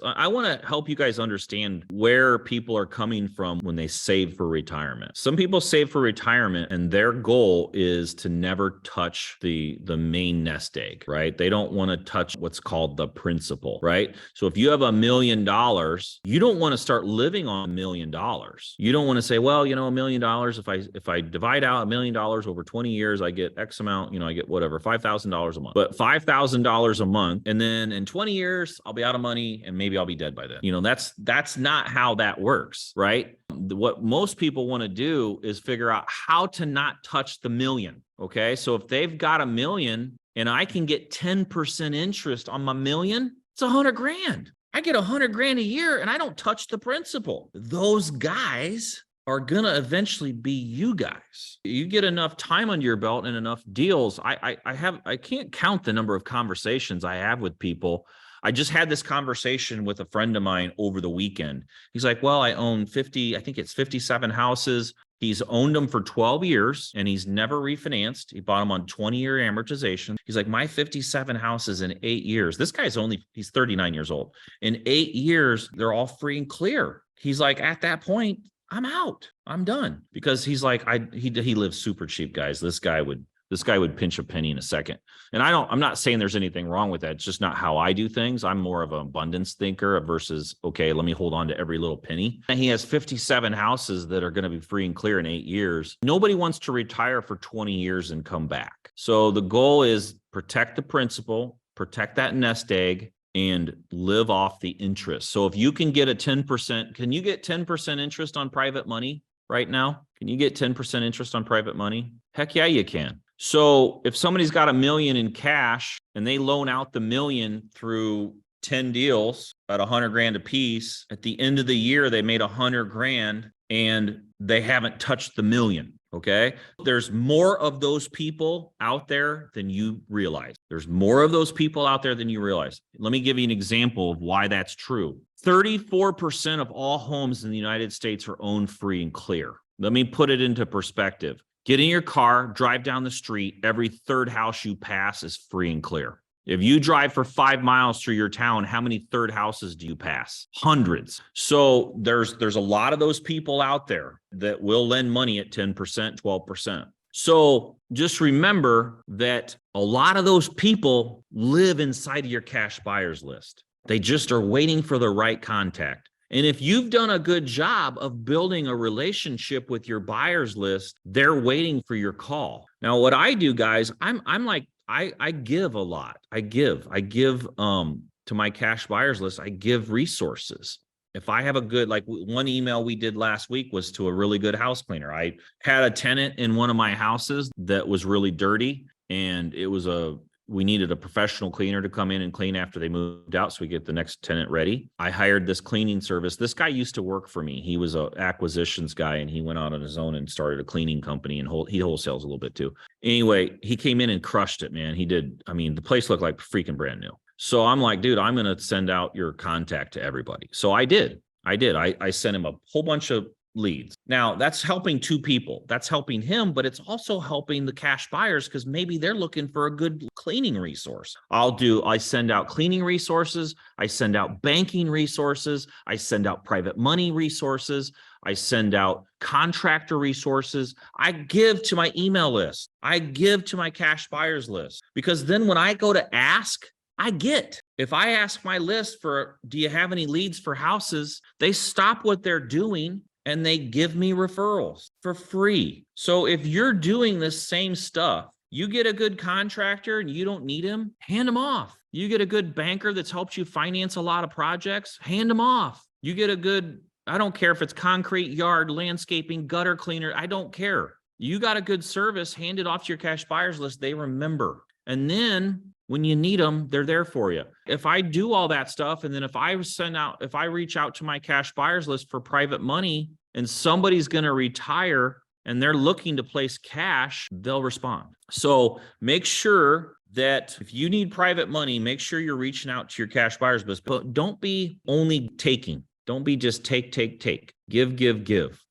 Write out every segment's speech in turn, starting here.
I want to help you guys understand where people are coming from when they save for retirement. Some people save for retirement and their goal is to never touch the main nest egg, right? They don't want to touch what's called the principal, right? So if you have $1 million, you don't want to start living on $1 million. You don't want to say, well, $1 million, if I divide out $1 million over 20 years, I get X amount, I get whatever, $5,000 a month. But $5,000 a month, and then in 20 years, I'll be out of money and maybe I'll be dead by then. That's not how that works, right? What most people want to do is figure out how to not touch the million. Okay. So if they've got $1 million and I can get 10% interest on my $1 million, it's $100,000. I get $100,000 a year and I don't touch the principal. Those guys are going to eventually be you guys. You get enough time under your belt and enough deals. I can't count the number of conversations I have with people. I just had this conversation with a friend of mine over the weekend. He's like, well, I own 57 houses. He's owned them for 12 years and he's never refinanced. He bought them on 20-year amortization. He's like, my 57 houses in 8 years. This guy's he's 39 years old. In 8 years, they're all free and clear. He's like, at that point, I'm out. I'm done. Because he's like, he lives super cheap, guys. This guy would pinch a penny in a second. And I'm not saying there's anything wrong with that. It's just not how I do things. I'm more of an abundance thinker versus, okay, let me hold on to every little penny. And he has 57 houses that are going to be free and clear in 8 years. Nobody wants to retire for 20 years and come back. So the goal is protect the principal, protect that nest egg, and live off the interest. So if you can get a 10%, can you get 10% interest on private money right now? Can you get 10% interest on private money? Heck yeah, you can. So if somebody's got $1 million in cash and they loan out the $1 million through 10 deals at $100,000 a piece, at the end of the year, they made $100,000 and they haven't touched the $1 million. Okay. There's more of those people out there than you realize. There's more of those people out there than you realize. Let me give you an example of why that's true. 34% of all homes in the United States are owned free and clear. Let me put it into perspective. Get in your car, drive down the street. Every third house you pass is free and clear. If you drive for 5 miles through your town, how many third houses do you pass? Hundreds. So there's a lot of those people out there that will lend money at 10%, 12%. So just remember that a lot of those people live inside of your cash buyers list. They just are waiting for the right contact. And if you've done a good job of building a relationship with your buyers list, they're waiting for your call. Now, what I do, guys, I'm like, I give a lot. I give to my cash buyers list. I give resources. If I have a good, like one email we did last week was to a really good house cleaner. I had a tenant in one of my houses that was really dirty, and we needed a professional cleaner to come in and clean after they moved out so we get the next tenant ready. I hired this cleaning service. This guy used to work for me. He was an acquisitions guy, and he went out on his own and started a cleaning company, and he wholesales a little bit too. Anyway, he came in and crushed it, man. He did. I mean, the place looked like freaking brand new. So I'm like, dude, I'm going to send out your contact to everybody. So I did. I sent him a whole bunch of leads. Now that's helping two people. That's helping him, but it's also helping the cash buyers because maybe they're looking for a good cleaning resource. I send out cleaning resources. I send out banking resources. I send out private money resources. I send out contractor resources. I give to my email list. I give to my cash buyers list because then when I go to ask, I get. If I ask my list for, do you have any leads for houses? They stop what they're doing and they give me referrals for free. So if you're doing this same stuff, you get a good contractor and you don't need him, hand him off. You get a good banker that's helped you finance a lot of projects, hand him off. You get a good, I don't care if it's concrete, yard, landscaping, gutter cleaner, I don't care. You got a good service, hand it off to your cash buyers list, they remember. And then when you need them, they're there for you. If I do all that stuff, and then if I reach out to my cash buyers list for private money and somebody's going to retire and they're looking to place cash, they'll respond. So make sure that if you need private money, make sure you're reaching out to your cash buyers list, but don't be only taking. Don't be just take. Give.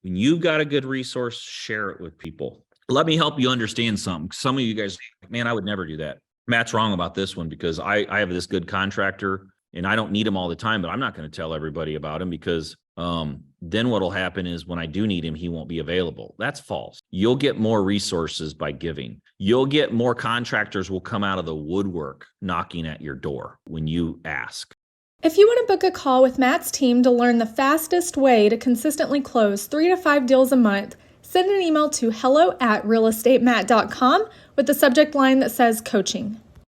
When you've got a good resource, share it with people. Let me help you understand something. Some of you guys, man, I would never do that. Matt's wrong about this one because I have this good contractor and I don't need him all the time, but I'm not going to tell everybody about him because then what'll happen is when I do need him, he won't be available. That's false. You'll get more resources by giving. You'll get more contractors will come out of the woodwork knocking at your door when you ask. If you want to book a call with Matt's team to learn the fastest way to consistently close 3 to 5 deals a month, send an email to hello@realestatemat.com with the subject line that says coaching.